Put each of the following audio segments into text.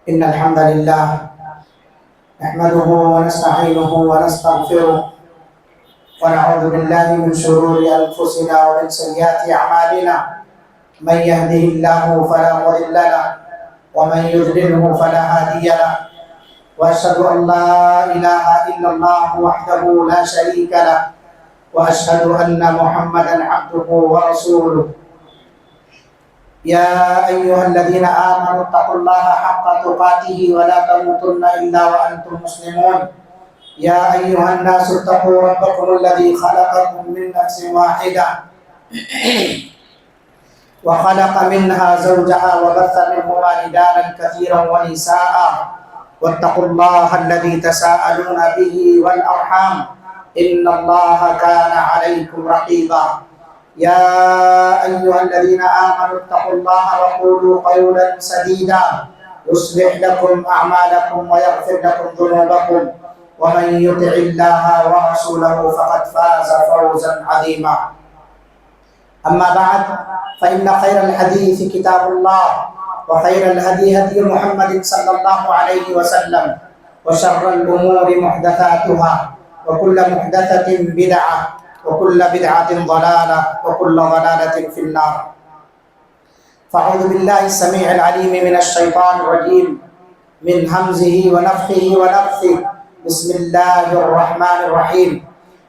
إن الحمد لله نحمده ونستعينه ونستغفره ونعوذ بالله من شرور أنفسنا ومن سيئات أعمالنا. من يهده الله فلا مضل له ومن يضلله فلا هادي له، وأشهد أن لا إله إلا الله وحده لا شريك له، وأشهد أن محمدا عبده ورسوله. يا أيها الذين آمنوا اتقوا الله حق تقاته ولا تموتن إلا وأنتم مسلمون. يا أيها الناس اتقوا ربكم الذي خلقكم من نفس واحدة وخلق منها زوجها وبث منهما رجالا كثيرا ونساء، واتقوا الله الذي تساءلون به والأرحام إن الله كان عليكم رقيبا. يا أيها الذين آمنوا اتقوا الله وقولوا قولا سديدا يصلح لكم أعمالكم ويغفر لكم ذنوبكم، ومن يطع الله ورسوله فقد فاز فوزا عظيما. أما بعد، فإن خير الحديث كتاب الله، وخير الهدي هدي محمد صلى الله عليه وسلم، وشر الأمور محدثاتها، وكل محدثة بدعة، وكل بدعة ضلالة، وكل ضلالة في النار. فأعوذ بالله السميع العليم من الشيطان الرجيم من همزه ونفخه ونفثه. بسم الله الرحمن الرحيم.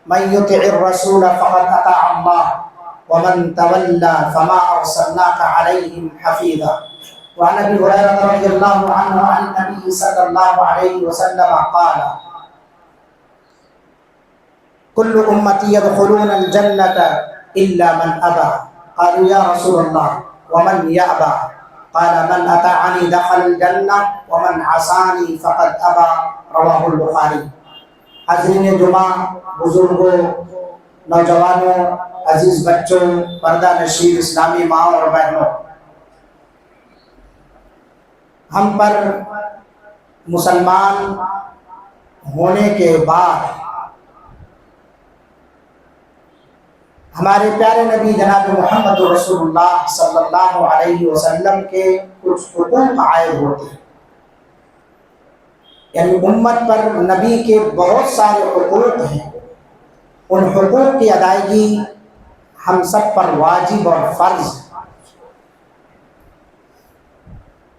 من يطع الرسول فقد أطاع الله ومن تولى فما أرسلناك عليهم حفيظا. وعن أبي هريرة رضي الله عنه عن النبي صلى الله عليه وسلم قال: كل أمتي يدخلون الجنة إلا من أبى. قالوا يا رسول الله ومن يأبى؟ قال: من أطاعني دخل الجنة ومن عصاني فقد أبى. رواہ البخاری. حاضرین جمعہ، بزرگوں، نوجوانوں، عزیز بچوں، پردہ نشین اسلامی ماں اور بہنوں، ہم پر مسلمان ہونے کے بعد ہمارے پیارے نبی جناب محمد رسول اللہ صلی اللہ علیہ وسلم کے کچھ حقوق عائد ہوتے ہیں. یعنی امت پر نبی کے بہت سارے حقوق ہیں. ان حقوق کی ادائیگی ہم سب پر واجب اور فرض ہے.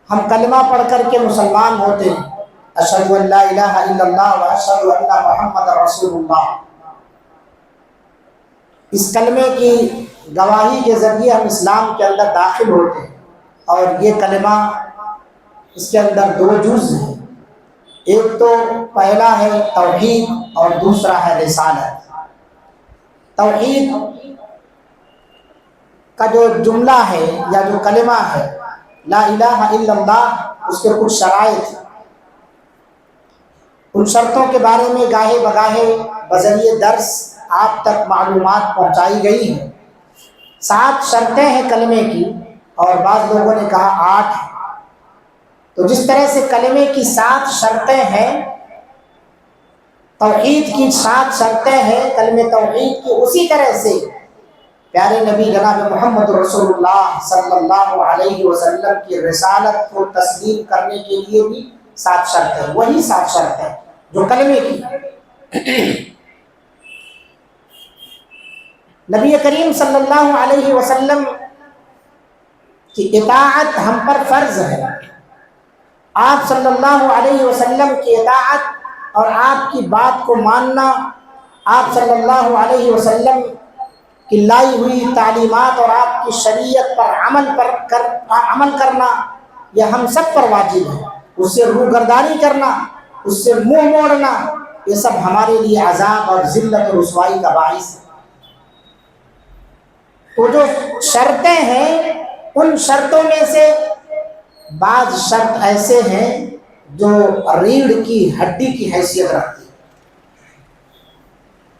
ہم کلمہ پڑھ کر کے مسلمان ہوتے ہیں، اشہد ان لا الہ الا اللہ و اشہد ان محمد رسول اللہ. اس کلمے کی گواہی کے ذریعے ہم اسلام کے اندر داخل ہوتے ہیں. اور یہ کلمہ، اس کے اندر دو جز ہیں. ایک تو پہلا ہے توحید اور دوسرا ہے رسالت. توحید کا جو جملہ ہے یا جو کلمہ ہے لا الہ الا اللہ، اس کے کچھ شرائط ہیں. ان شرطوں کے بارے میں گاہے بگاہے بذریعہ درس آپ تک معلومات پہنچائی گئی ہیں. 7 شرطیں ہیں کلمے کی، اور بعض لوگوں نے کہا 8 ہیں. تو جس طرح سے کلمے کی 7 شرطیں ہیں، توحید کی 7 شرطیں ہیں کلمہ توحید کی، اسی طرح سے پیارے نبی جناب محمد رسول اللہ صلی اللہ علیہ وسلم کی رسالت کو تسلیم کرنے کے لیے بھی 7 شرطیں، وہی 7 شرطیں جو کلمے کی. نبی کریم صلی اللہ علیہ وسلم کی اطاعت ہم پر فرض ہے. آپ صلی اللہ علیہ وسلم کی اطاعت اور آپ کی بات کو ماننا، آپ صلی اللہ علیہ وسلم کی لائی ہوئی تعلیمات اور آپ کی شریعت پر عمل کرنا، یہ ہم سب پر واجب ہے. اس سے روگردانی کرنا، اس سے منہ موڑنا، یہ سب ہمارے لیے عذاب اور ذلت اور رسوائی کا باعث ہے. تو جو شرطیں ہیں، ان شرطوں میں سے بعض شرط ایسے ہیں جو ریڑھ کی ہڈی کی حیثیت رکھتی ہیں.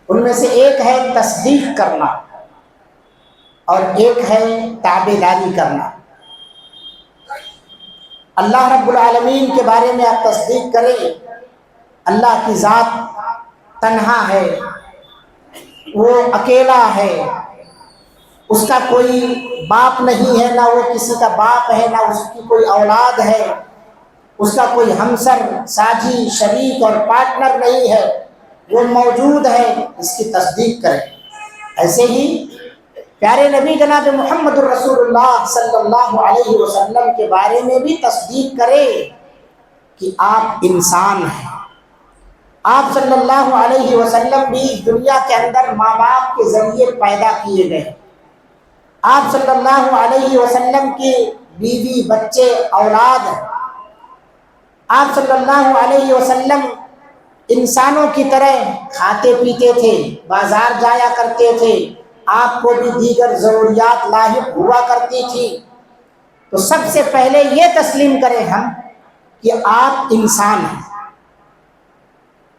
ان میں سے ایک ہے تصدیق کرنا اور ایک ہے تابعداری کرنا. اللہ رب العالمین کے بارے میں آپ تصدیق کریں. اللہ کی ذات تنہا ہے، وہ اکیلا ہے، اس کا کوئی باپ نہیں ہے، نہ وہ کسی کا باپ ہے، نہ اس کی کوئی اولاد ہے. اس کا کوئی ہمسر، ساجی، شریک اور پارٹنر نہیں ہے، وہ موجود ہے، اس کی تصدیق کریں۔ ایسے ہی پیارے نبی جناب محمد الرسول اللہ صلی اللہ علیہ وسلم کے بارے میں بھی تصدیق کرے کہ آپ انسان ہیں۔ آپ صلی اللہ علیہ وسلم بھی دنیا کے اندر ماں باپ کے ذریعے پیدا کیے گئے۔ آپ صلی اللہ علیہ وسلم کی بیوی، بچے، اولاد ہیں۔ آپ صلی اللہ علیہ وسلم انسانوں کی طرح کھاتے پیتے تھے، بازار جایا کرتے تھے، آپ کو بھی دیگر ضروریات لاحق ہوا کرتی تھی۔ تو سب سے پہلے یہ تسلیم کریں ہم کہ آپ انسان ہیں،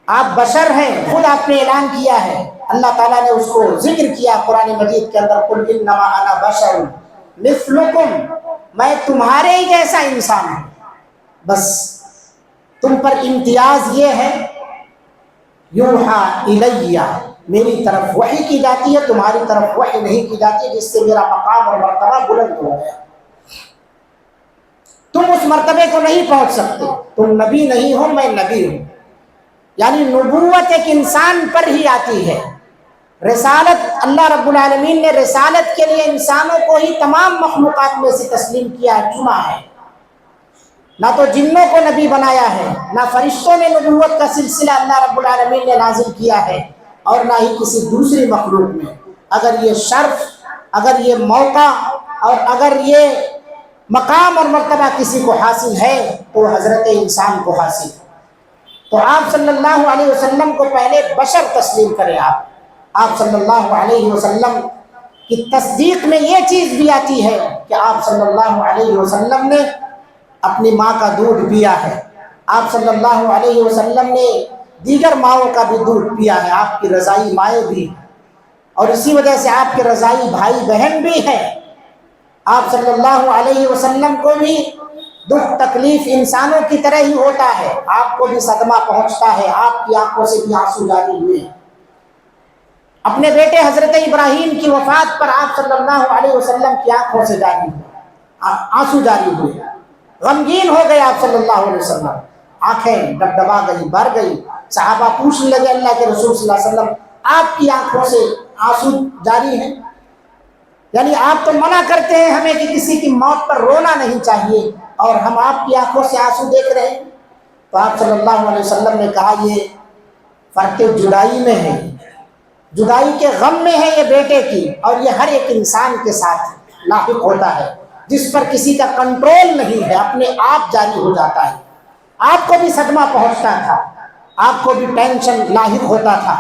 آپ بشر ہیں۔ خود آپ نے اعلان کیا ہے، اللہ تعالیٰ نے اس کو ذکر کیا قرآن مجید کے اندر، قل انما انا بشر مثلکم، میں تمہارے ہی جیسا انسان ہوں، بس تم پر امتیاز یہ ہے یوحیٰ الیہ، میری طرف وحی کی جاتی ہے، تمہاری طرف وحی نہیں کی جاتی، جس سے میرا مقام اور مرتبہ بلند ہو گیا۔ تم اس مرتبے کو نہیں پہنچ سکتے، تم نبی نہیں ہو، میں نبی ہوں۔ یعنی نبوت ایک انسان پر ہی آتی ہے۔ رسالت اللہ رب العالمین نے رسالت کے لیے انسانوں کو ہی تمام مخلوقات میں سے تسلیم کیا ہے، چنا ہے۔ نہ تو جنوں کو نبی بنایا ہے، نہ فرشتوں میں نبوت کا سلسلہ اللہ رب العالمین نے نازل کیا ہے، اور نہ ہی کسی دوسری مخلوق میں۔ اگر یہ شرف، اگر یہ موقع اور اگر یہ مقام اور مرتبہ کسی کو حاصل ہے تو حضرت انسان کو حاصل ہے۔ تو آپ صلی اللہ علیہ وسلم کو پہلے بشر تسلیم کریں۔ آپ صلی اللہ علیہ وسلم کی تصدیق میں یہ چیز بھی آتی ہے کہ آپ صلی اللہ علیہ وسلم نے اپنی ماں کا دودھ پیا ہے، آپ صلی اللہ علیہ وسلم نے دیگر ماؤں کا بھی دودھ پیا ہے، آپ کی رضائی مائیں بھی، اور اسی وجہ سے آپ کے رضائی بھائی بہن بھی ہیں۔ آپ صلی اللہ علیہ وسلم کو بھی دکھ تکلیف انسانوں کی طرح ہی ہوتا ہے، آپ کو بھی صدمہ پہنچتا ہے، آپ کی آنکھوں سے بھی آنسو جاری ہوئے۔ اپنے بیٹے حضرت ابراہیم کی وفات پر آپ صلی اللہ علیہ وسلم کی آنکھوں سے جاری ہوئے، آنسو جاری ہوئے، غمگین ہو گئے آپ صلی اللہ علیہ وسلم، آنکھیں ڈبڈبا گئی، بھر گئی۔ صحابہ پوچھنے لگے اللہ کے رسول صلی اللہ علیہ وسلم، آپ کی آنکھوں سے آنسو جاری ہیں؟ یعنی آپ تو منع کرتے ہیں ہمیں کہ کسی کی موت پر رونا نہیں چاہیے، اور ہم آپ کی آنکھوں سے آنسو دیکھ رہے ہیں۔ تو آپ صلی اللہ علیہ وسلم نے کہا یہ فرق جدائی میں ہے، جدائی کے غم میں ہے یہ بیٹے کی، اور یہ ہر ایک انسان کے ساتھ لاحق ہوتا ہے، جس پر کسی کا کنٹرول نہیں ہے، اپنے آپ جاری ہو جاتا ہے۔ آپ کو بھی صدمہ پہنچتا تھا، آپ کو بھی ٹینشن لاحق ہوتا تھا۔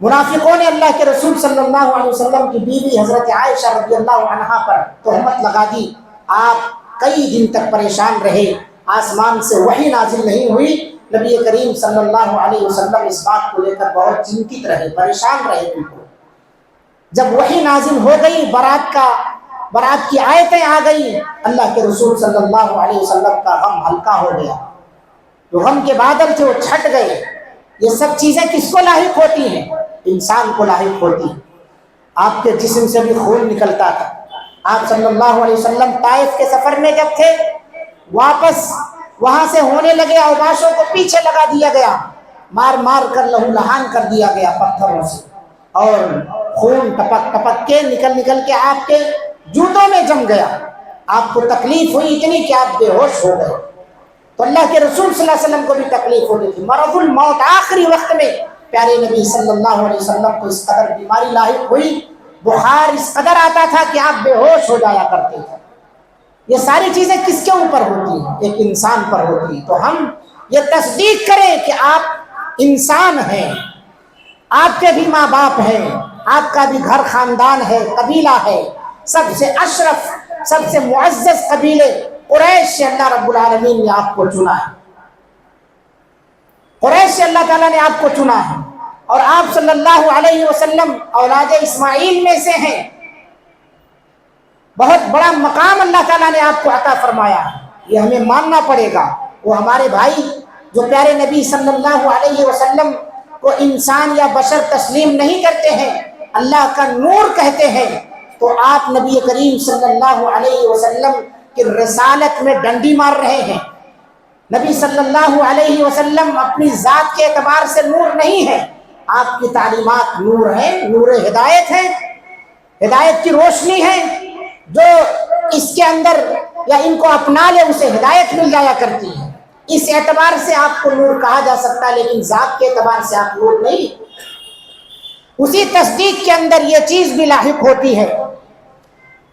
منافقوں نے اللہ کے رسول صلی اللہ علیہ وسلم کی بیوی حضرت عائشہ رضی اللہ عنہا پر تہمت لگا دی، آپ کئی دن تک پریشان رہے، آسمان سے وحی نازل نہیں ہوئی۔ نبی کریم صلی اللہ علیہ وسلم اس بات کو لے کر بہت چنتت رہے، پریشان رہے۔ بالکل جب وحی نازل ہو گئی، برات کی آیتیں آ گئی، اللہ کے رسول صلی اللہ علیہ وسلم کا غم ہلکا ہو گیا، جو غم کے بادل تھے وہ چھٹ گئے۔ یہ سب چیزیں کس کو لاحق ہوتی ہیں؟ انسان کو لاحق ہوتی ہیں۔ آپ کے جسم سے بھی خون نکلتا تھا۔ آپ صلی اللہ علیہ وسلم طائف کے سفر میں جب تھے، واپس وہاں سے ہونے لگے، اوباشوں کو پیچھے لگا دیا گیا، مار مار کر لہو لہان کر دیا گیا پتھروں سے، اور خون ٹپک ٹپک کے نکل کے آپ کے جوتوں میں جم گیا۔ آپ کو تکلیف ہوئی اتنی کہ آپ بے ہوش ہو گئے۔ تو اللہ کے رسول صلی اللہ علیہ وسلم کو بھی تکلیف ہوتی تھی۔ مرض الموت، آخری وقت میں پیارے نبی صلی اللہ علیہ وسلم کو اس قدر بیماری لاحق ہوئی، بخار اس قدر آتا تھا کہ آپ بے ہوش ہو جایا کرتے تھے۔ یہ ساری چیزیں کس کے اوپر ہوتی ہیں؟ ایک انسان پر ہوتی ہیں۔ تو ہم یہ تصدیق کریں کہ آپ انسان ہیں، آپ کے بھی ماں باپ ہیں، آپ کا بھی گھر خاندان ہے، قبیلہ ہے، سب سے اشرف، سب سے معزز قبیلے قریش سے اللہ رب العالمین نے آپ کو چنا ہے، قریش سے اللہ تعالیٰ نے آپ کو چنا ہے، اور آپ صلی اللہ علیہ وسلم اولاد اسماعیل میں سے ہیں۔ بہت بڑا مقام اللہ تعالیٰ نے آپ کو عطا فرمایا ہے، یہ ہمیں ماننا پڑے گا۔ وہ ہمارے بھائی جو پیارے نبی صلی اللہ علیہ وسلم کو انسان یا بشر تسلیم نہیں کرتے ہیں، اللہ کا نور کہتے ہیں، تو آپ نبی کریم صلی اللہ علیہ وسلم کی رسالت میں ڈنڈی مار رہے ہیں۔ نبی صلی اللہ علیہ وسلم اپنی ذات کے اعتبار سے نور نہیں ہے، آپ کی تعلیمات نور ہیں، نور ہدایت ہے، ہدایت کی روشنی ہے، جو اس کے اندر یا ان کو اپنا لے اسے ہدایت مل جایا کرتی ہے۔ اس اعتبار سے آپ کو نور کہا جا سکتا ہے، لیکن ذات کے اعتبار سے آپ نور نہیں۔ اسی تصدیق کے اندر یہ چیز بھی لاحق ہوتی ہے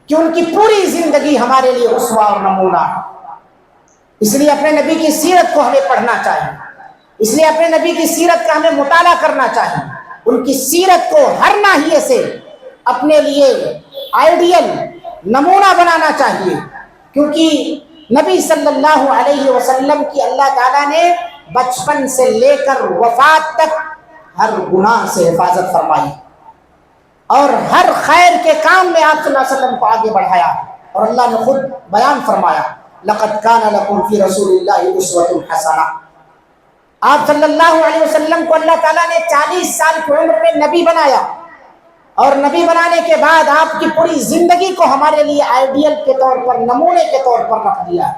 کہ ان کی پوری زندگی ہمارے لیے اسوہ اور نمونہ ہے۔ اس لیے اپنے نبی کی سیرت کو ہمیں پڑھنا چاہیے، اس لیے اپنے نبی کی سیرت کا ہمیں مطالعہ کرنا چاہیے، ان کی سیرت کو ہر ناحیے سے اپنے لیے آئیڈیل نمونہ بنانا چاہیے، کیونکہ نبی صلی اللہ علیہ وسلم کی اللہ تعالیٰ نے بچپن سے لے کر وفات تک ہر گناہ سے حفاظت فرمائی اور ہر خیر کے کام میں آپ صلی اللہ علیہ وسلم کو آگے بڑھایا، اور اللہ نے خود بیان فرمایا لَقَدْ كَانَ لَكُمْ فِي رَسُولِ اللَّهِ أُسْوَةٌ حَسَنَةٌ۔ آپ صلی اللہ علیہ وسلم کو اللہ تعالیٰ نے 40 سال کی عمر میں نبی بنایا، اور نبی بنانے کے بعد آپ کی پوری زندگی کو ہمارے لیے آئیڈیل کے طور پر، نمونے کے طور پر رکھ دیا۔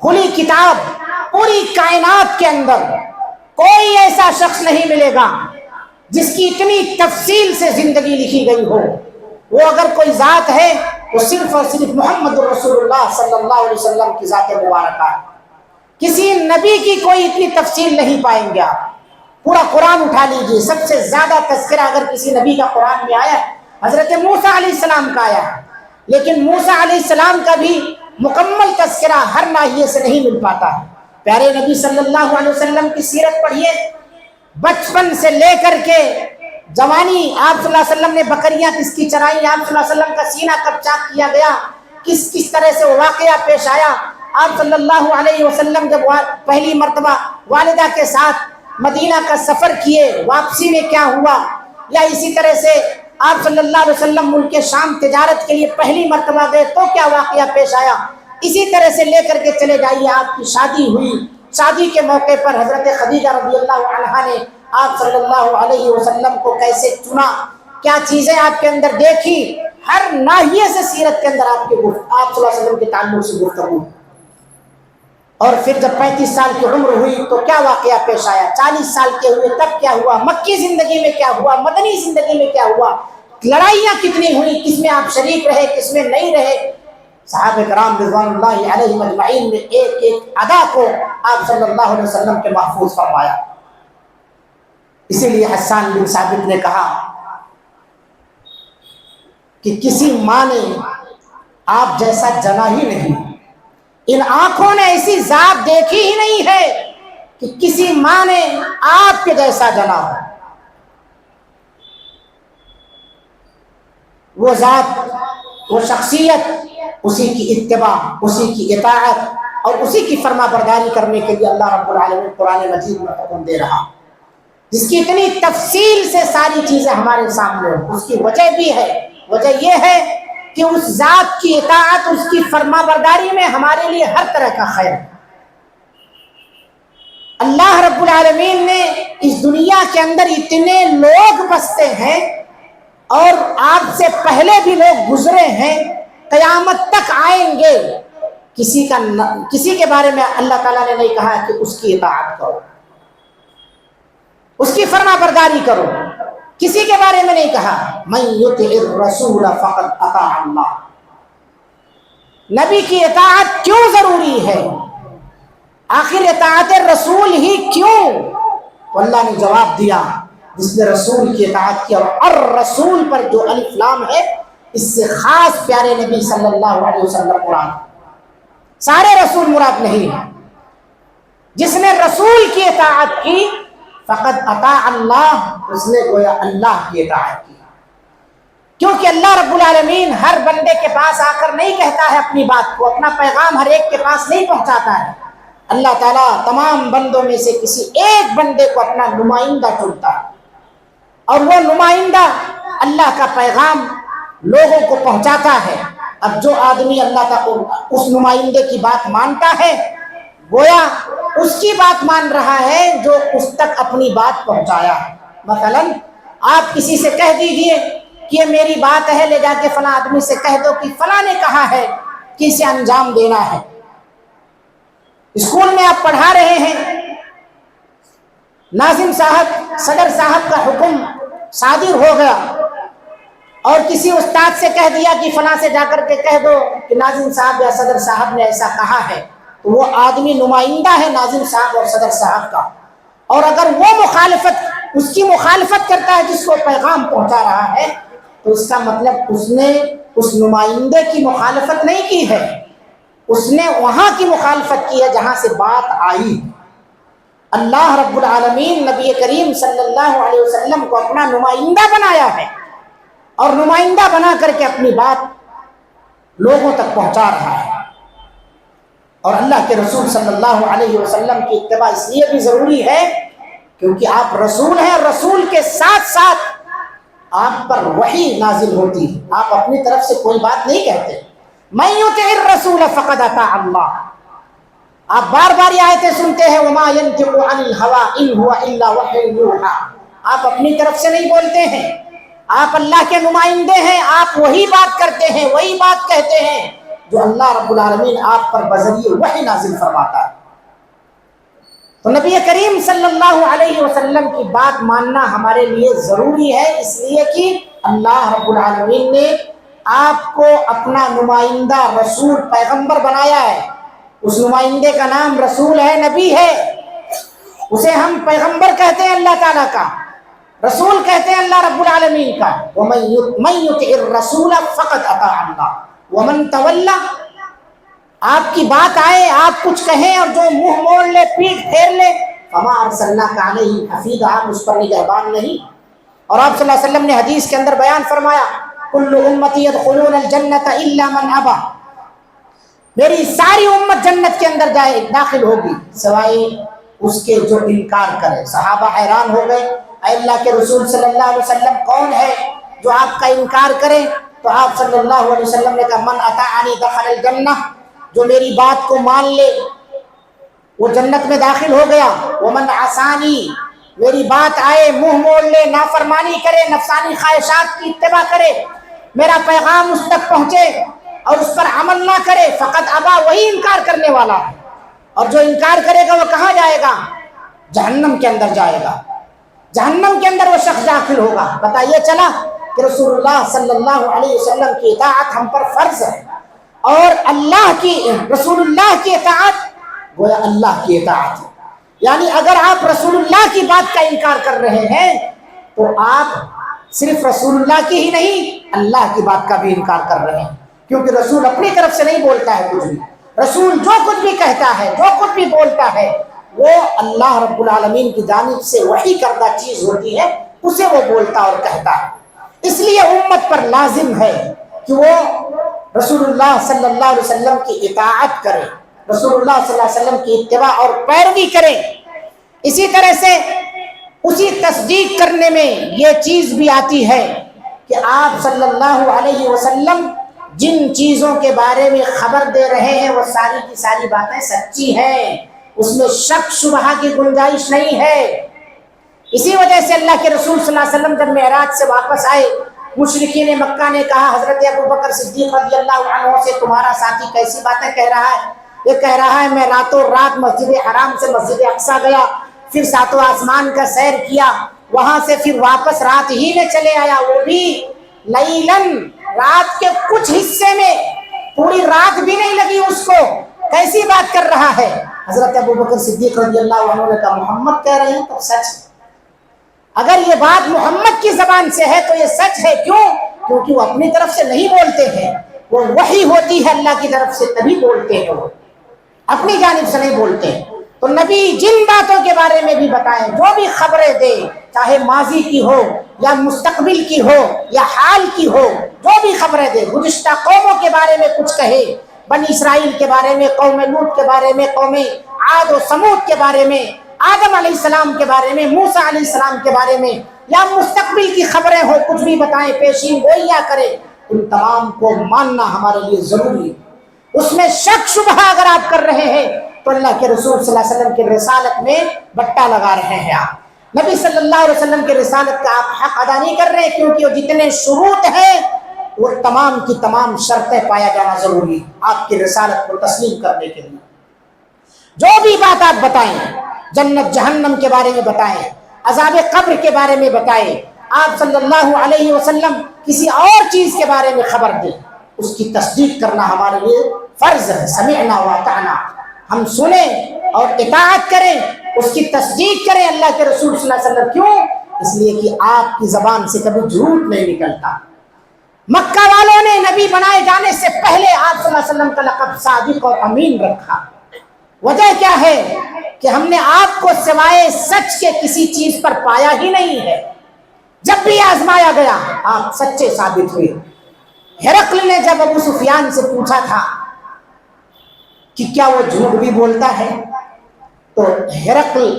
کھلی کتاب، پوری کائنات کے اندر کوئی ایسا شخص نہیں ملے گا جس کی اتنی تفصیل سے زندگی لکھی گئی ہو۔ وہ اگر کوئی ذات ہے وہ صرف اور صرف محمد رسول اللہ صلی اللہ علیہ وسلم کی ذات مبارکہ ہے۔ کسی نبی کی کوئی اتنی تفصیل نہیں پائیں گے آپ۔ پورا قرآن اٹھا لیجیے، سب سے زیادہ تذکرہ اگر کسی نبی کا قرآن میں آیا حضرت موسیٰ علیہ السلام کا آیا ہے، لیکن موسیٰ علیہ السلام کا بھی مکمل تذکرہ ہر ناحیے سے نہیں مل پاتا ہے۔ پیارے نبی صلی اللہ علیہ وسلم کی سیرت پڑھیے، بچپن سے لے کر کے جوانی، آپ صلی اللہ علیہ وسلم نے بکریاں کس کی چرائی، آپ صلی اللہ علیہ وسلم کا سینہ کب چاک کیا گیا، کس طرح سے وہ واقعہ پیش آیا، آپ صلی اللہ علیہ وسلم جب پہلی مرتبہ والدہ کے ساتھ مدینہ کا سفر کیے، واپسی میں کیا ہوا، یا اسی طرح سے آپ صلی اللہ علیہ وسلم ملک شام تجارت کے لیے پہلی مرتبہ گئے تو کیا واقعہ پیش آیا، اسی طرح سے لے کر کے چلے جائیے۔ آپ کی شادی ہوئی، شادی کے موقع پر حضرت خدیجہ رضی اللہ عنہا نے آپ صلی اللہ علیہ وسلم کو کیسے چنا، کیا چیزیں آپ کے اندر دیکھی، ہر ناحیے سے سیرت کے اندر آپ صلی اللہ علیہ وسلم کے تعلق سے گفتگو۔ اور پھر جب 35 سال کی عمر ہوئی تو کیا واقعہ پیش آیا، 40 سال کے ہوئے تب کیا ہوا، مکی زندگی میں کیا ہوا، مدنی زندگی میں کیا ہوا، لڑائیاں کتنی ہوئی، کس میں آپ شریک رہے، کس میں نہیں رہے۔ صحابہ کرام رضوان اللہ علیہم اجمعین نے ایک ایک ادا کو آپ صلی اللہ علیہ وسلم کے محفوظ فرمایا۔ اسی لیے حسان بن ثابت نے کہا کہ کسی ماں نے آپ جیسا جنا ہی نہیں، ان آنکھوں نے ایسی ذات دیکھی ہی نہیں ہے کہ کسی ماں نے آپ کے جیسا جنا ہو۔ وہ ذات، وہ شخصیت، اسی کی اتباع، اسی کی اطاعت اور اسی کی فرما برداری کرنے کے لیے اللہ رب العالمین قرآن مجید میں حکم دے رہا، جس کی اتنی تفصیل سے ساری چیزیں ہمارے سامنے ہو۔ اس کی وجہ بھی ہے، وجہ یہ ہے کہ اس ذات کی اطاعت، اس کی فرما برداری میں ہمارے لیے ہر طرح کا خیر ہے۔ اللہ رب العالمین نے اس دنیا کے اندر اتنے لوگ بستے ہیں اور آپ سے پہلے بھی لوگ گزرے ہیں، قیامت تک آئیں گے، کسی کے بارے میں اللہ تعالیٰ نے نہیں کہا کہ اس کی اطاعت کرو، اس کی فرما برداری کرو، کسی کے بارے میں نہیں کہا من یطع الرسول فقد اطاع اللہ۔ نبی کی اطاعت کیوں ضروری ہے، آخر اطاعت رسول ہی کیوں؟ تو اللہ نے جواب دیا، جس نے رسول کی اطاعت کی، اور الرسول پر جو الف لام ہے اس سے خاص پیارے نبی صلی اللہ علیہ وسلم مراد، سارے رسول مراد نہیں ہے۔ جس نے رسول کی اطاعت کی فقد اطاع اللہ، اس نے گویا اللہ کی اطاعت کی، کیونکہ اللہ رب العالمین ہر بندے کے پاس آ کر نہیں کہتا ہے اپنی بات کو، اپنا پیغام ہر ایک کے پاس نہیں پہنچاتا ہے۔ اللہ تعالیٰ تمام بندوں میں سے کسی ایک بندے کو اپنا نمائندہ چنتا ہے، اور وہ نمائندہ اللہ کا پیغام لوگوں کو پہنچاتا ہے۔ اب جو آدمی اللہ تعالیٰ اس نمائندے کی بات مانتا ہے، گویا اس کی بات مان رہا ہے جو اس تک اپنی بات پہنچایا ہے۔ مثلا آپ کسی سے کہہ دیجئے کہ یہ میری بات ہے، لے جا کے فلاں آدمی سے کہہ دو کہ فلاں نے کہا ہے کہ اسے انجام دینا ہے، اسکول میں آپ پڑھا رہے ہیں، ناظم صاحب صدر صاحب کا حکم صادر ہو گیا اور کسی استاد سے کہہ دیا کہ فلاں سے جا کر کے کہہ دو کہ ناظم صاحب یا صدر صاحب نے ایسا کہا ہے، تو وہ آدمی نمائندہ ہے ناظم صاحب اور صدر صاحب کا، اور اگر وہ اس کی مخالفت کرتا ہے جس کو پیغام پہنچا رہا ہے، تو اس کا مطلب اس نے اس نمائندے کی مخالفت نہیں کی ہے، اس نے وہاں کی مخالفت کی ہے جہاں سے بات آئی۔ اللہ رب العالمین نبی کریم صلی اللہ علیہ وسلم کو اپنا نمائندہ بنایا ہے اور نمائندہ بنا کر کے اپنی بات لوگوں تک پہنچا رہا ہے۔ اور اللہ کے رسول صلی اللہ علیہ وسلم کی اتباع اس لیے بھی ضروری ہے کیونکہ آپ رسول ہیں، رسول کے ساتھ ساتھ آپ پر وحی نازل ہوتی ہے، آپ اپنی طرف سے کوئی بات نہیں کہتے۔ من یطع الرسول فقد اطاع اللہ، آپ بار بار یہ آیتیں سنتے ہیں وما ينطق عن الهوى ان هو الا وحی یوحی، آپ اپنی طرف سے نہیں بولتے ہیں، آپ اللہ کے نمائندے ہیں، آپ وہی بات کرتے ہیں، وہی بات کہتے ہیں جو اللہ رب العالمین آپ پر بذریعہ وحی نازل فرماتا ہے۔ تو نبی کریم صلی اللہ علیہ وسلم کی بات ماننا ہمارے لیے ضروری ہے، اس لیے کہ اللہ رب العالمین نے آپ کو اپنا نمائندہ رسول پیغمبر بنایا ہے۔ اس نمائندے کا نام رسول ہے، نبی ہے، اسے ہم پیغمبر کہتے ہیں اللہ تعالیٰ کا، رسول کہتے ہیں اللہ رب العالمین کا۔ وَمَن يُطِعِ الرَّسُولَ فَقَدْ أَطَاعَ اللَّهَ وَمَن تَوَلَّى، آپ کی بات آئے، آپ کچھ کہیں اور جو منہ موڑ لے، پیٹ پھیر لے، فَمَا أَرْسَلْنَاكَ عَلَيْهِمْ حَفِيظًا، آپ اس پر نگہبان نہیں۔ اور آپ صلی اللہ علیہ وسلم نے حدیث کے اندر بیان فرمایا کل امتی يدخلون الجنت الا من ابى، میری ساری امت جنت کے اندر داخل ہوگی سوائے اس کے جو انکار کرے۔ صحابہ حیران ہو گئے، اے اللہ کے رسول صلی اللہ علیہ وسلم کون ہے جو آپ کا انکار کرے؟ تو آپ صلی اللہ علیہ وسلم نے کہا من اطاعنی دخل الجنہ، جو میری بات کو مان لے وہ جنت میں داخل ہو گیا۔ ومن عصانی، میری بات آئے منہ موڑ لے، نافرمانی کرے، نفسانی خواہشات کی اتباع کرے، میرا پیغام اس تک پہنچے اور اس پر عمل نہ کرے، فقط ابا، وہی انکار کرنے والا ہے۔ اور جو انکار کرے گا وہ کہاں جائے گا؟ جہنم کے اندر جائے گا، جہنم کے اندر وہ شخص داخل ہوگا۔ بتائیے چلا کہ رسول اللہ صلی اللہ علیہ وسلم کی اطاعت ہم پر فرض ہے، اور اللہ کی رسول اللہ کی اطاعت گویا اللہ کی اطاعت ہے۔ یعنی اگر آپ رسول اللہ کی بات کا انکار کر رہے ہیں تو آپ صرف رسول اللہ کی ہی نہیں اللہ کی بات کا بھی انکار کر رہے ہیں، کیونکہ رسول اپنی طرف سے نہیں بولتا ہے کچھ بھی، رسول جو کچھ بھی کہتا ہے، جو کچھ بھی بولتا ہے، وہ اللہ رب العالمین کی جانب سے وحی کردہ چیز ہوتی ہے، اسے وہ بولتا اور کہتا ہے۔ اس لیے امت پر لازم ہے کہ وہ رسول اللہ صلی اللہ علیہ وسلم کی اطاعت کرے، رسول اللہ صلی اللہ علیہ وسلم کی اتباع اور پیروی کرے۔ اسی طرح سے اسی تصدیق کرنے میں یہ چیز بھی آتی ہے کہ آپ صلی اللہ علیہ وسلم جن چیزوں کے بارے میں خبر دے رہے ہیں وہ ساری کی ساری باتیں سچی ہیں، اس میں شک شبہ کی گنجائش نہیں ہے۔ اسی وجہ سے اللہ کے رسول صلی اللہ علیہ وسلم جب معراج سے واپس آئے، مشرکین مکہ نے کہا حضرت ابوبکر صدیق رضی اللہ عنہ سے تمہارا ساتھی کیسی باتیں کہہ رہا ہے؟ یہ کہہ رہا ہے میں راتوں رات مسجد حرام سے مسجد اقصیٰ گیا، پھر ساتوں آسمان کا سیر کیا، وہاں سے پھر واپس رات ہی میں چلے آیا، وہ بھی لیلن، رات کے کچھ حصے میں، پوری رات بھی نہیں لگی اس کو، کیسی بات کر رہا ہے؟ حضرت ابوبکر صدیق رضی اللہ عنہ نے کہا محمد کہہ رہے ہیں تو سچ ہے، اگر یہ بات محمد کی زبان سے ہے تو یہ سچ ہے۔ کیوں؟ کیونکہ وہ اپنی طرف سے نہیں بولتے ہیں، وہ وحی ہوتی ہے اللہ کی طرف سے تبھی بولتے ہیں، وہ اپنی جانب سے نہیں بولتے ہیں۔ تو نبی جن باتوں کے بارے میں بھی بتائیں، جو بھی خبریں دے، چاہے ماضی کی ہو یا مستقبل کی ہو یا حال کی ہو، جو بھی خبریں دے، گزشتہ قوموں کے بارے میں کچھ کہے، بنی اسرائیل کے بارے میں، قوم لوط کے بارے میں، قوم عاد و سمود کے بارے میں، آدم علیہ السلام کے بارے میں، موسیٰ علیہ السلام کے بارے میں، یا مستقبل کی خبریں ہو، کچھ بھی بتائیں، پیشین گوئیاں کرے، ان تمام کو ماننا ہمارے لیے ضروری ہے۔ اس میں شک شبہ اگر آپ کر رہے ہیں تو اللہ کے رسول صلی اللہ علیہ وسلم کی رسالت میں بٹا لگا رہے ہیں، آپ نبی صلی اللہ علیہ وسلم کی رسالت کا آپ حق ادا نہیں کر رہے، کیونکہ وہ جتنے شروط ہیں وہ تمام کی تمام شرطیں پایا جانا ضروری ہے آپ کی رسالت کو تسلیم کرنے کے لیے۔ جو بھی بات آپ بتائیں، جنت جہنم کے بارے میں بتائیں، عذاب قبر کے بارے میں بتائیں، آپ صلی اللہ علیہ وسلم کسی اور چیز کے بارے میں خبر دیں، اس کی تصدیق کرنا ہمارے لیے فرض ہے۔ سمعنا واطعنا، ہم سنیں اور اطاعت کریں، اس کی تصدیق کریں اللہ کے رسول صلی اللہ علیہ وسلم۔ کیوں؟ اس لیے کہ آپ کی زبان سے کبھی جھوٹ نہیں نکلتا۔ مکہ والوں نے نبی بنائے جانے سے پہلے آپ صلی اللہ علیہ وسلم کا لقب صادق اور امین رکھا۔ وجہ کیا ہے کہ ہم نے آپ کو سوائے سچ کے کسی چیز پر پایا ہی نہیں ہے۔ جب بھی آزمایا گیا آپ سچے ثابت ہوئے۔ ہرقل نے جب ابو سفیان سے پوچھا تھا کہ کیا وہ جھوٹ بھی بولتا ہے، تو ہرقل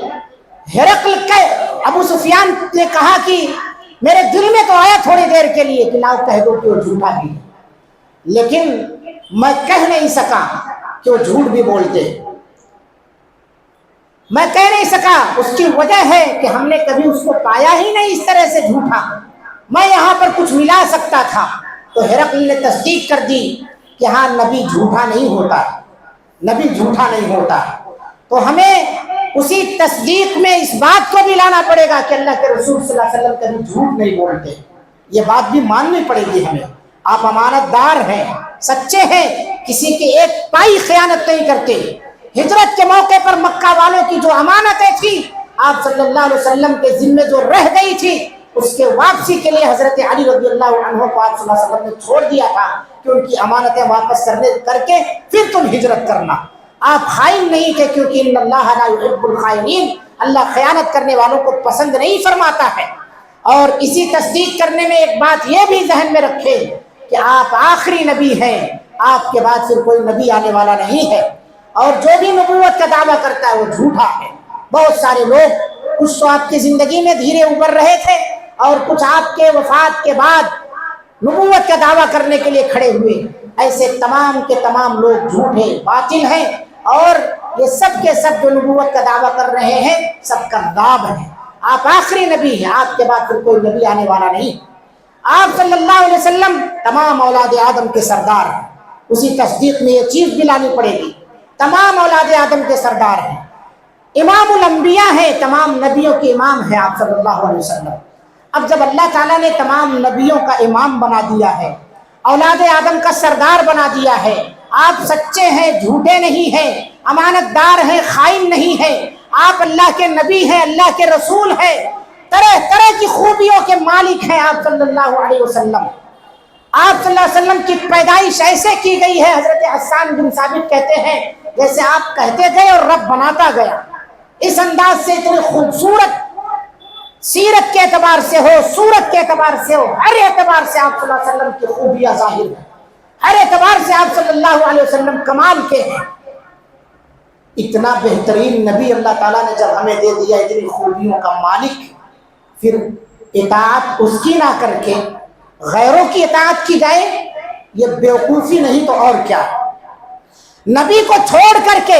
کے ابو سفیان نے کہا کہ میرے دل میں تو آیا تھوڑی دیر کے لیے کہ لاؤ کہہ دو کہ وہ جھوٹا بھی ہے، لیکن میں کہہ نہیں سکا کہ وہ جھوٹ بھی بولتے۔ میں کہہ نہیں سکا، اس کی وجہ ہے کہ ہم نے کبھی اس کو پایا ہی نہیں اس طرح سے جھوٹا۔ میں یہاں پر کچھ ملا سکتا تھا، تو ہرقل نے تصدیق کر دی کہ ہاں نبی جھوٹا نہیں ہوتا، نبی جھوٹا نہیں ہوتا۔ تو ہمیں اسی تصدیق میں اس بات کو بھی لانا پڑے گا کہ اللہ کے رسول صلی اللہ علیہ وسلم کبھی جھوٹ نہیں بولتے۔ یہ بات بھی ماننی پڑے گی ہمیں۔ آپ امانت دار ہیں، سچے ہیں، کسی کی ایک پائی خیانت نہیں کرتے۔ ہجرت کے موقع پر مکہ والوں کی جو امانتیں تھیں آپ صلی اللہ علیہ وسلم کے ذمے جو رہ گئی تھی، اس کے واپسی کے لیے حضرت علی رضی اللہ عنہ کو آپ صلی اللہ علیہ وسلم نے چھوڑ دیا تھا کہ ان کی امانتیں واپس کر کے پھر تم ہجرت کرنا۔ آپ خائن نہیں تھے، کیونکہ ان اللہ لا يحب الخائنین، اللہ خیانت کرنے والوں کو پسند نہیں فرماتا ہے۔ اور اسی تصدیق کرنے میں ایک بات یہ بھی ذہن میں رکھیں کہ آپ آخری نبی ہیں، آپ کے بعد پھر کوئی نبی آنے والا نہیں ہے، اور جو بھی نبوت کا دعویٰ کرتا ہے وہ جھوٹا ہے۔ بہت سارے لوگ کچھ تو آپ کی زندگی میں دھیرے ابھر رہے تھے، اور کچھ آپ کے وفات کے بعد نبوت کا دعویٰ کرنے کے لیے کھڑے ہوئے۔ ایسے تمام کے تمام لوگ جھوٹے باطل ہیں، اور یہ سب کے سب جو نبوت کا دعویٰ کر رہے ہیں سب کذاب ہیں۔ آپ آخری نبی ہیں، آپ کے بعد پھر کوئی نبی آنے والا نہیں۔ آپ صلی اللہ علیہ وسلم تمام اولاد آدم کے سردار ہیں، اسی تصدیق میں یہ چیز بھی لانی پڑے گی، تمام اولاد آدم کے سردار ہیں، امام الانبیاء ہیں، تمام نبیوں کے امام ہیں آپ صلی اللہ علیہ وسلم۔ اب جب اللہ تعالیٰ نے تمام نبیوں کا امام بنا دیا ہے، اولاد آدم کا سردار بنا دیا ہے، آپ سچے ہیں، جھوٹے نہیں ہیں، امانت دار ہیں، خائن نہیں ہیں، آپ اللہ کے نبی ہیں، اللہ کے رسول ہیں، طرح طرح کی خوبیوں کے مالک ہیں آپ صلی اللہ علیہ وسلم۔ آپ صلی اللہ علیہ وسلم کی پیدائش ایسے کی گئی ہے، حضرت حسان بن ثابت کہتے ہیں جیسے آپ کہتے گئے اور رب بناتا گیا۔ اس انداز سے اتنی خوبصورت سیرت کے اعتبار سے ہو، صورت کے اعتبار سے ہو، ہر اعتبار سے آپ صلی اللہ علیہ وسلم کی خوبیاں ظاہر ہیں، ہر اعتبار سے آپ صلی اللہ علیہ وسلم کمال کے ہیں۔ اتنا بہترین نبی اللہ تعالیٰ نے جب ہمیں دے دیا، اتنی خوبیوں کا مالک، پھر اطاعت اس کی نہ کر کے غیروں کی اطاعت کی جائے، یہ بیوقوفی نہیں تو اور کیا ہے۔ نبی کو چھوڑ کر کے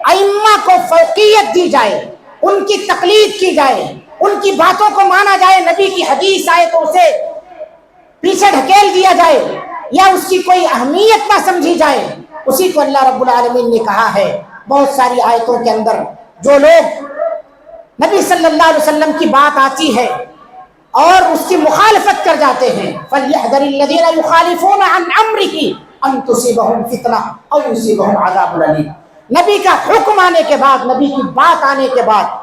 ائمہ کو فوقیت دی جائے، ان کی تقلید کی جائے، ان کی باتوں کو مانا جائے، نبی کی حدیث آئے تو اسے پیچھے ڈھکیل دیا جائے، یا اس کی کوئی اہمیت نہ سمجھی جائے، اسی کو اللہ رب العالمین نے کہا ہے بہت ساری آیتوں کے اندر۔ جو لوگ نبی صلی اللہ علیہ وسلم کی بات آتی ہے اور اس کی مخالفت کر جاتے ہیں، فَلْيَحْذَرِ الَّذِينَ يُخَالِفُونَ عَنْ أَمْرِهِ أَن تُصِيبَهُمْ فِتْنَةٌ أَوْ يُصِيبَهُمْ عَذَابٌ أَلِيمٌ۔ نبی کا حکم آنے کے بعد، نبی کی بات آنے کے بعد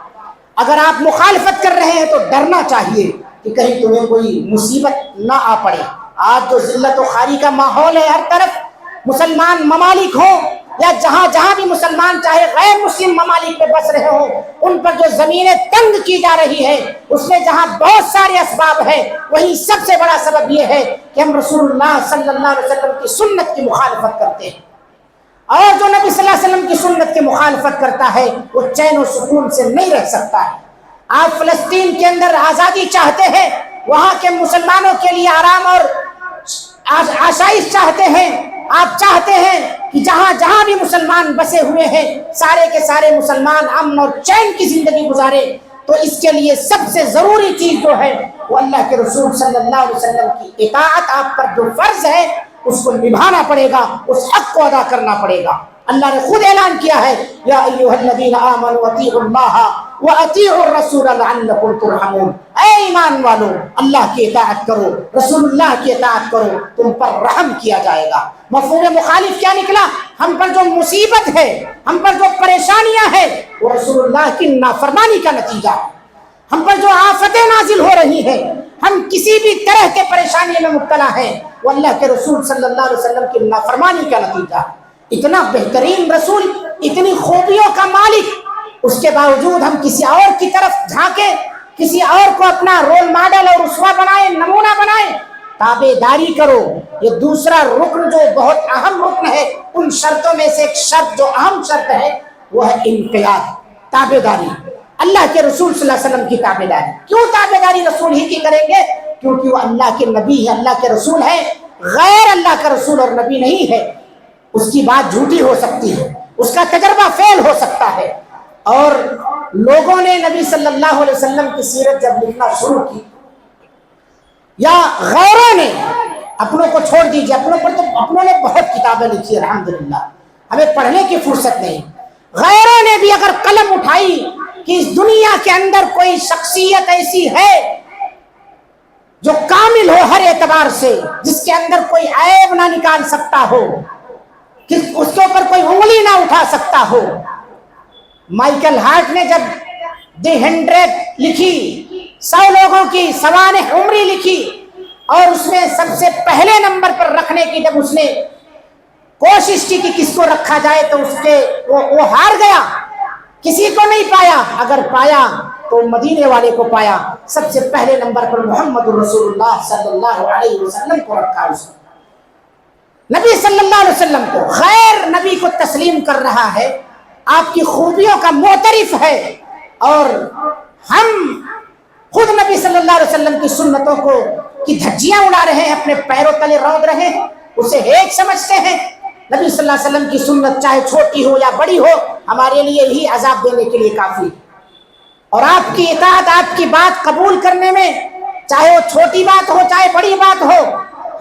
اگر آپ مخالفت کر رہے ہیں تو ڈرنا چاہیے کہ کہیں تمہیں کوئی مصیبت نہ آ پڑے۔ آج جو ذلت و خواری کا ماحول ہے، ہر طرف مسلمان ممالک ہوں یا جہاں جہاں بھی مسلمان چاہے غیر مسلم ممالک میں بس رہے ہوں، ان پر جو زمینیں تنگ کی جا رہی ہے، اس میں جہاں بہت سارے اسباب ہیں، وہیں سب سے بڑا سبب یہ ہے کہ ہم رسول اللہ صلی اللہ علیہ وسلم کی سنت کی مخالفت کرتے ہیں۔ اور جو نبی صلی اللہ علیہ وسلم کی سنت کی مخالفت کرتا ہے وہ چین و سکون سے نہیں رہ سکتا ہے۔ آپ فلسطین کے اندر آزادی چاہتے ہیں، وہاں کے مسلمانوں کے لیے آرام اور آسائش چاہتے ہیں، آپ چاہتے ہیں کہ جہاں جہاں بھی مسلمان بسے ہوئے ہیں سارے کے سارے مسلمان امن اور چین کی زندگی گزارے، تو اس کے لیے سب سے ضروری چیز جو ہے وہ اللہ کے رسول صلی اللہ علیہ وسلم کی اطاعت۔ آپ پر جو فرض ہے اس کو نبھانا پڑے گا، اس حق کو ادا کرنا پڑے گا۔ اللہ نے خود اعلان کیا ہے یا ایھا الذین آمنوا اطیعوا اللہ واطیعوا الرسول لعلکم ترحمون، اے ایمان والو اللہ کی اطاعت کرو، رسول اللہ کی اطاعت کرو، تم پر رحم کیا جائے گا۔ مفہوم مخالف کیا نکلا؟ ہم پر جو مصیبت ہے، ہم پر جو پریشانیاں ہیں، وہ رسول اللہ کی نافرمانی کا نتیجہ ہے۔ ہم پر جو آفتیں نازل ہو رہی ہیں، ہم کسی بھی طرح کے پریشانی میں مبتلا ہیں، وہ اللہ کے رسول صلی اللہ علیہ وسلم کی نافرمانی کا نتیجہ ہے۔ اتنا بہترین رسول، اتنی خوبیوں کا مالک، اس کے باوجود ہم کسی اور کی طرف جھانکیں، کسی اور کو اپنا رول ماڈل اور اسوہ بنائیں، نمونہ بنائیں۔ تابع داری کرو۔ یہ دوسرا رکن جو بہت اہم رکن ہے، ان شرطوں میں سے ایک شرط جو اہم شرط ہے وہ ہے انقیاد، تابع داری، اللہ کے رسول صلی اللہ علیہ وسلم کی تابع داری۔ کیوں تابع داری رسول ہی کی کریں گے؟ کیونکہ وہ اللہ کے نبی ہے، اللہ کے رسول ہے، غیر اللہ کا رسول اور نبی نہیں ہے۔ اس کی بات جھوٹی ہو سکتی ہے، اس کا تجربہ فیل ہو سکتا ہے۔ اور لوگوں نے نبی صلی اللہ علیہ وسلم کی سیرت جب لکھنا شروع کی، یا غیروں نے، اپنوں کو چھوڑ دیجیے، اپنوں پر تو اپنوں نے بہت کتابیں لکھی الحمدللہ، ہمیں پڑھنے کی فرصت نہیں، غیروں نے بھی اگر قلم اٹھائی کہ اس دنیا کے اندر کوئی شخصیت ایسی ہے جو کامل ہو ہر اعتبار سے، جس کے اندر کوئی عیب نہ نکال سکتا ہو، کہ اس کے اوپر کوئی انگلی نہ اٹھا سکتا ہو۔ مائیکل ہارٹ نے جب دی 100 لکھی، 100 لوگوں کی سوانح عمری لکھی، اور اس میں سب سے پہلے نمبر پر رکھنے کی جب اس نے کوشش کی کہ کس کو رکھا جائے تو وہ ہار گیا، کسی کو نہیں پایا، اگر پایا تو مدینے والے کو پایا۔ سب سے پہلے نمبر پر محمد رسول اللہ صلی اللہ علیہ وسلم کو رکھا، اس نے نبی صلی اللہ علیہ وسلم کو، غیر نبی کو تسلیم کر رہا ہے، آپ کی خوبیوں کا معترف ہے، اور ہم خود نبی صلی اللہ علیہ وسلم کی سنتوں کو کی دھجیاں اڑا رہے ہیں، اپنے پیروں تلے رونق رہے ہیں، اسے ایک سمجھتے ہیں۔ نبی صلی اللہ علیہ وسلم کی سنت چاہے چھوٹی ہو یا بڑی ہو، ہمارے لیے ہی عذاب دینے کے لیے کافی، اور آپ کی اطاعت، آپ کی بات قبول کرنے میں، چاہے وہ چھوٹی بات ہو چاہے بڑی بات ہو،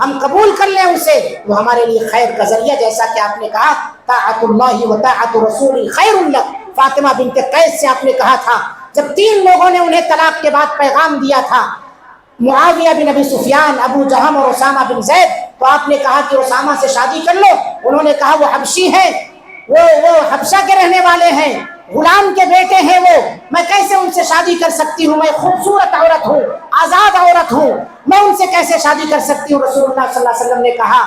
ہم قبول کر لیں اسے، وہ ہمارے لیے خیر کا ذریعہ، جیسا کہ آپ نے کہا طاعت اللہ و طاعت رسول خیر لک۔ فاطمہ بنت قیس سے آپ نے کہا تھا جب 3 لوگوں نے انہیں طلاق کے بعد پیغام دیا تھا، معاویہ بن ابی سفیان، ابو جہم اور اسامہ بن زید، تو آپ نے کہا کہ اسامہ سے شادی کر لو، انہوں نے کہا وہ حبشی ہیں، وہ حبشہ کے رہنے والے ہیں، غلام کے بیٹے ہیں وہ، میں کیسے ان سے شادی کر سکتی ہوں؟ میں خوبصورت عورت ہوں، آزاد عورت ہوں، میں ان سے کیسے شادی کر سکتی ہوں؟ رسول اللہ صلی اللہ علیہ وسلم نے کہا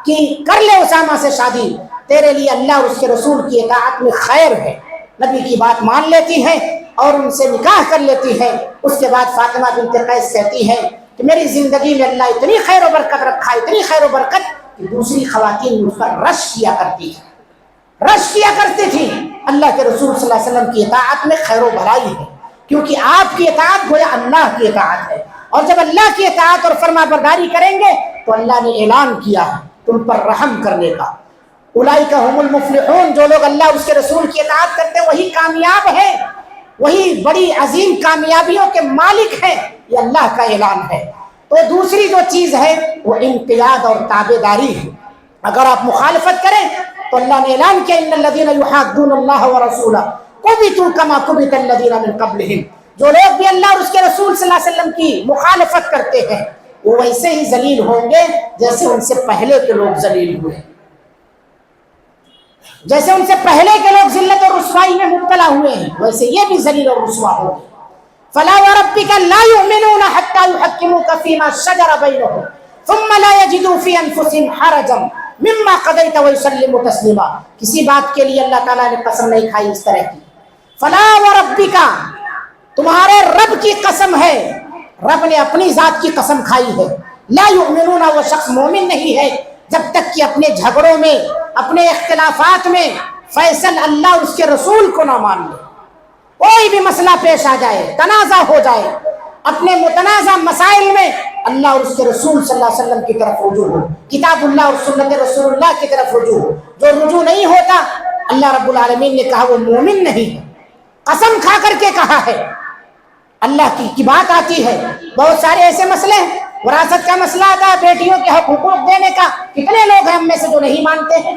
کہ کر لے اسامہ سے شادی، تیرے لیے اللہ اور اس کے رسول کی اطاعت میں خیر ہے۔ نبی کی بات مان لیتی ہے اور ان سے نکاح کر لیتی ہے۔ اس کے بعد فاطمہ بنت قیس کہتی ہے کہ میری زندگی میں اللہ اتنی خیر و برکت رکھا، اتنی خیر و برکت کہ دوسری خواتین مجھ پر رش کیا کرتی ہیں، رش کیا کرتی تھی۔ اللہ کے رسول صلی اللہ علیہ وسلم کی اطاعت میں خیر و بھلائی ہے، کیونکہ آپ کی اطاعت گویا اللہ کی اطاعت ہے، اور جب اللہ کی اطاعت اور فرما برداری کریں گے تو اللہ نے اعلان کیا ہے تم پر رحم کرنے کا۔ اولئک هم المفلحون، جو لوگ اللہ اور اس کے رسول کی اطاعت کرتے ہیں وہی کامیاب ہیں، وہی بڑی عظیم کامیابیوں کے مالک ہیں، یہ اللہ کا اعلان ہے۔ تو دوسری جو چیز ہے وہ انقیاد اور تابع داری ہے۔ اگر آپ مخالفت کریں تو اللہ نے اعلان کیا ان الذین یحادون اللہ ورسولہ کبتوا کما کبت الذین من قبلہم، جو لوگ بھی اللہ اور اس کے رسول صلی اللہ علیہ وسلم کی مخالفت کرتے ہیں وہ ویسے ہی ذلیل ہوں گے جیسے ان سے پہلے کے لوگ ذلیل ہوئے، جیسے ان سے پہلے کے لوگ ذلت اور رسوائی میں مبتلا ہوئے ہیں ویسے یہ بھی ذلیل اور رسوا ہوں گے۔ فلا وربک لا یؤمنون حتی یحکموک فیما شجر بینہم ثم لا یجدوا فی انفسہم حرجا مما قضیت ویسلموا تسلیما۔ کسی بات کے لیے اللہ تعالیٰ نے قسم نہیں کھائی اس طرح کی، فلا وربک، تمہارے رب کی قسم ہے، رب نے اپنی ذات کی قسم کھائی ہے، لا یؤمنون، وہ شخص مومن نہیں ہے جب تک کہ اپنے جھگڑوں میں، اپنے اختلافات میں فیصل اللہ اور اس کے رسول کو نہ مان لے۔ کوئی بھی مسئلہ پیش آ جائے، تنازع ہو جائے، اپنے متنازع مسائل میں اللہ اور اس کے رسول صلی اللہ علیہ وسلم کی طرف رجوع ہو، کتاب اللہ اور سنت رسول اللہ کی طرف رجوع ہو۔ جو رجوع نہیں ہوتا، اللہ رب العالمین نے کہا وہ مومن نہیں ہے، قسم کھا کر کے کہا ہے۔ اللہ کی بات آتی ہے، بہت سارے ایسے مسئلے ہیں، وراثت کا مسئلہ آتا ہے، بیٹیوں کے حقوق دینے کا، کتنے لوگ ہیں ہم میں سے جو نہیں مانتے ہیں؟